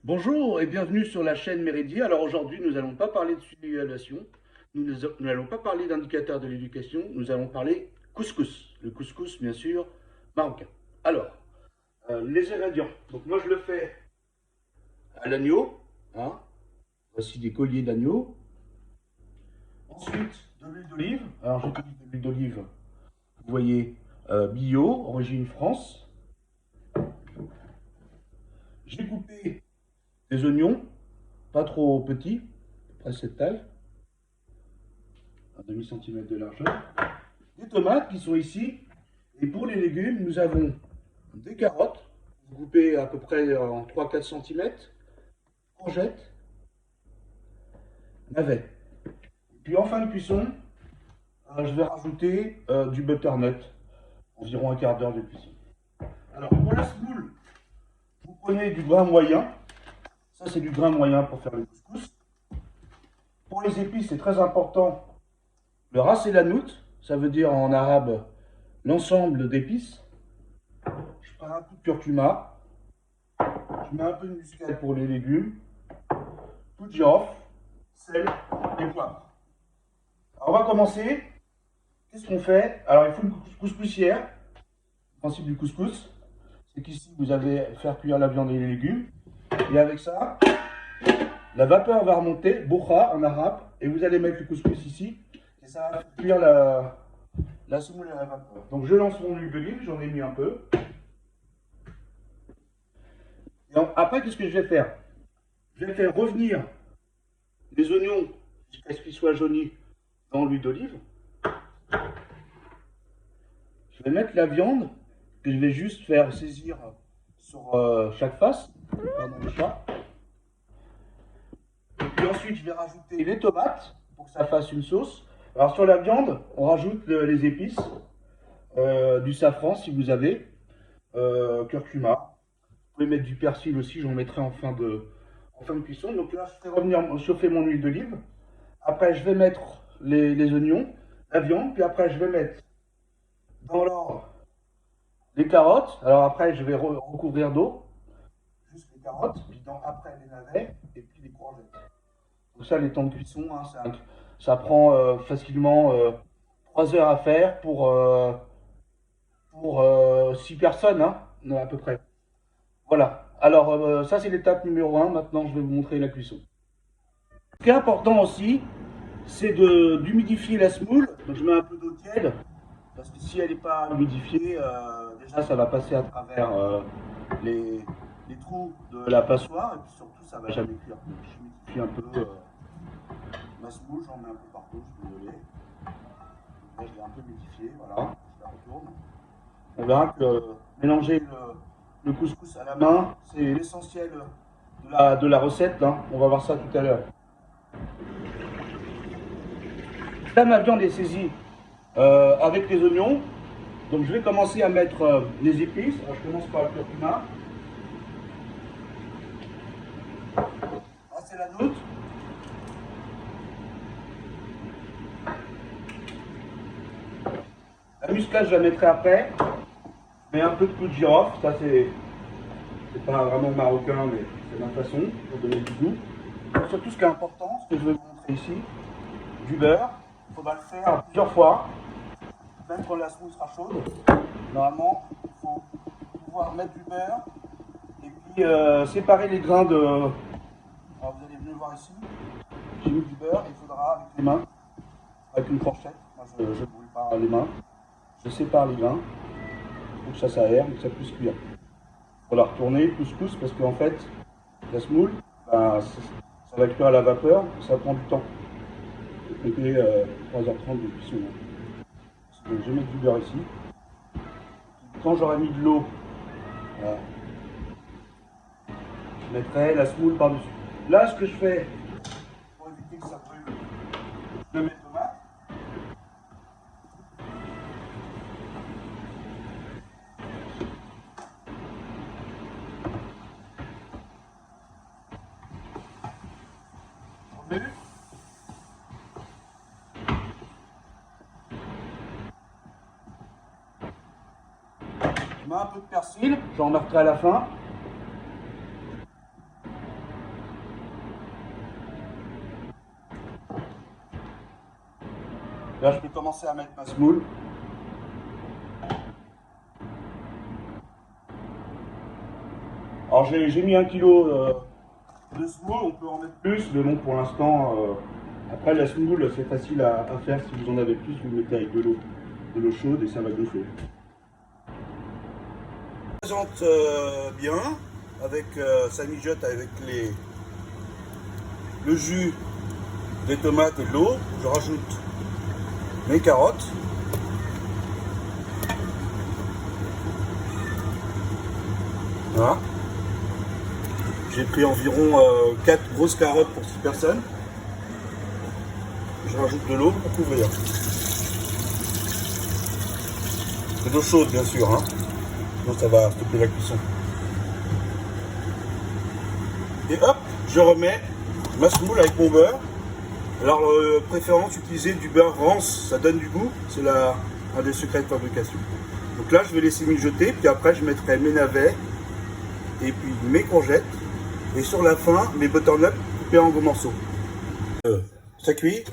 Bonjour et bienvenue sur la chaîne Méridien. Alors aujourd'hui, nous n'allons pas parler de suivi-évaluation, nous n'allons pas parler d'indicateurs de l'éducation, nous allons parler couscous. Le couscous, bien sûr, marocain. Alors, les ingrédients. Donc moi, je le fais à l'agneau. Hein. Voici des colliers d'agneau. Ensuite, de l'huile d'olive. Alors, j'utilise de l'huile d'olive, vous voyez, bio, origine France. J'ai coupé des oignons, pas trop petits, à peu près cette taille, un demi-centimètre de largeur. Des tomates qui sont ici. Et pour les légumes, nous avons des carottes, coupées à peu près en 3-4 cm, courgettes, navets. Puis en fin de cuisson, je vais rajouter du butternut, environ un quart d'heure de cuisson. Alors pour la semoule, vous prenez du grain moyen. Ça c'est du grain moyen pour faire le couscous. Pour les épices, c'est très important, le ras el hanout, ça veut dire en arabe l'ensemble d'épices. Je prends un peu de curcuma, je mets un peu de muscade pour les légumes, tout de girofle, sel et poivre. Alors on va commencer. Qu'est-ce qu'on fait? Alors il faut une couscoussière. Le principe du couscous, c'est qu'ici vous allez faire cuire la viande et les légumes. Et avec ça, la vapeur va remonter, boukha en arabe, et vous allez mettre le couscous ici. Et ça va faire cuire la semoule à la vapeur. Donc je lance mon huile d'olive, j'en ai mis un peu. Et après, qu'est-ce que je vais faire? Je vais faire revenir les oignons jusqu'à ce qu'ils soient jaunis dans l'huile d'olive. Je vais mettre la viande que je vais juste faire saisir sur chaque face. Pardon le chat. Et puis ensuite, je vais rajouter les tomates pour que ça fasse une sauce. Alors sur la viande, on rajoute les épices, du safran si vous avez, curcuma. Vous pouvez mettre du persil aussi, j'en mettrai en fin de cuisson. Donc là, je vais revenir chauffer mon huile d'olive. Après, je vais mettre les oignons, la viande, puis après, je vais mettre dans l'ordre les carottes. Alors après, je vais recouvrir d'eau, juste les carottes, puis après les navets, et puis les courgettes. Donc ça, les temps de cuisson, hein, ça prend facilement 3 heures à faire pour 6 personnes, hein, à peu près. Voilà. Alors ça, c'est l'étape numéro 1. Maintenant, je vais vous montrer la cuisson. Ce qui est important aussi, c'est d'humidifier la semoule. Donc je mets un peu d'eau tiède, parce que si elle n'est pas humidifiée, déjà ça va passer à travers les, les trous de la passoire, et puis surtout ça va jamais cuire. Donc j'humidifie un peu ma semoule, j'en mets un peu partout, je suis désolé. Là je l'ai un peu humidifiée, voilà, je la retourne. On verra que mélanger le couscous à la main, c'est l'essentiel de la recette, hein. On va voir ça tout à l'heure. Là, ma viande est saisie avec les oignons. Donc, je vais commencer à mettre les épices. Alors, je commence par le curcuma. Là, c'est la note. La muscade, je la mettrai après. Je mets un peu de clou de girofle. Ça, c'est pas vraiment marocain, mais c'est ma façon pour donner du goût. Surtout, ce qui est important, ce que je vais vous montrer ici, du beurre. Il faudra le faire plusieurs fois, même quand la semoule sera chaude. Normalement, il faut pouvoir mettre du beurre et puis séparer les grains de. Alors vous allez venir voir ici. J'ai mis du beurre, il faudra avec les mains, avec une fourchette. Moi je ne brûle pas les mains. Je sépare les grains pour que ça s'aère et que ça puisse cuire. Il faut la retourner couscous parce qu'en fait, la semoule, ben, ça va cuire à la vapeur, ça prend du temps. Je vais compter 3h30 de cuisson. Je vais mettre du beurre ici. Quand j'aurai mis de l'eau, voilà, je mettrai la semoule par-dessus. Là, ce que je fais, pour éviter que ça brûle, je mets tomate. Je mets un peu de persil, j'en remettrai à la fin. Là, je peux commencer à mettre ma semoule. Alors, j'ai mis 1 kg de semoule, on peut en mettre plus, mais bon, pour l'instant, après la semoule, c'est facile à faire. Si vous en avez plus, vous le mettez avec de l'eau chaude et ça va gonfler. Je présente bien, avec ça mijote avec le jus des tomates et de l'eau. Je rajoute mes carottes. Voilà. J'ai pris environ 4 grosses carottes pour 6 personnes. Je rajoute de l'eau pour couvrir. De l'eau chaude bien sûr, hein. Sinon ça va stopper la cuisson. Et hop, je remets ma semoule avec mon beurre. Alors préférence utiliser du beurre rance, ça donne du goût, c'est un des secrets de fabrication. Donc là je vais laisser mijoter, puis après je mettrai mes navets et puis mes courgettes. Et sur la fin, mes butternuts coupés en gros morceaux. Ça cuit.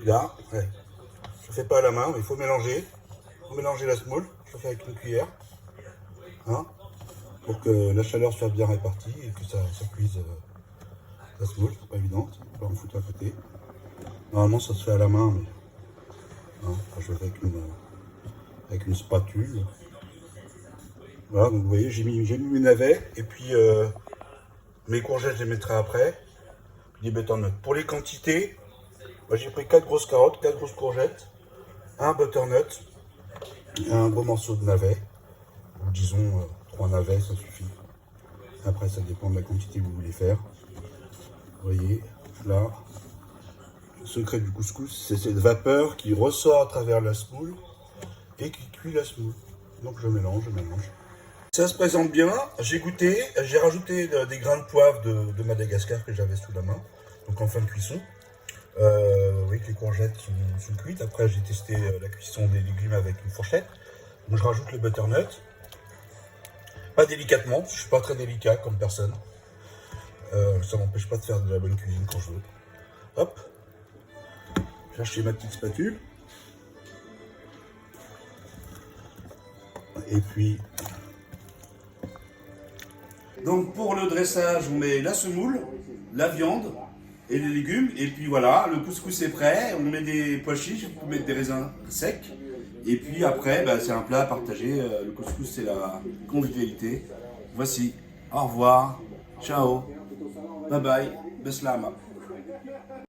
Là, ouais. Je ne fais pas à la main, mais il faut mélanger. Il faut mélanger la semoule. Je le fais avec une cuillère. Hein, pour que la chaleur soit bien répartie et que ça cuise la semoule. C'est pas évident. On peut en foutre à côté. Normalement, ça se fait à la main, mais hein, je le fais avec une spatule. Voilà, donc vous voyez, j'ai mis mes navets et puis mes courgettes, je les mettrai après. Des butternuts. Pour les quantités, j'ai pris 4 grosses carottes, 4 grosses courgettes, un butternut et un gros morceau de navet. Ou disons 3 navets, ça suffit. Après, ça dépend de la quantité que vous voulez faire. Vous voyez, là, le secret du couscous, c'est cette vapeur qui ressort à travers la semoule et qui cuit la semoule. Donc je mélange. Ça se présente bien, j'ai goûté, j'ai rajouté des grains de poivre de Madagascar que j'avais sous la main, donc en fin de cuisson. Vous voyez que les courgettes sont cuites, après j'ai testé la cuisson des légumes avec une fourchette. Donc je rajoute le butternut, pas délicatement, je suis pas très délicat comme personne. Ça m'empêche pas de faire de la bonne cuisine quand je veux. Hop, j'ai acheté ma petite spatule. Et puis... Donc pour le dressage, on met la semoule, la viande et les légumes. Et puis voilà, le couscous est prêt. On met des pois chiches, on peut mettre des raisins secs. Et puis après, c'est un plat à partager. Le couscous, c'est la convivialité. Voici, au revoir, ciao, bye bye, beslama.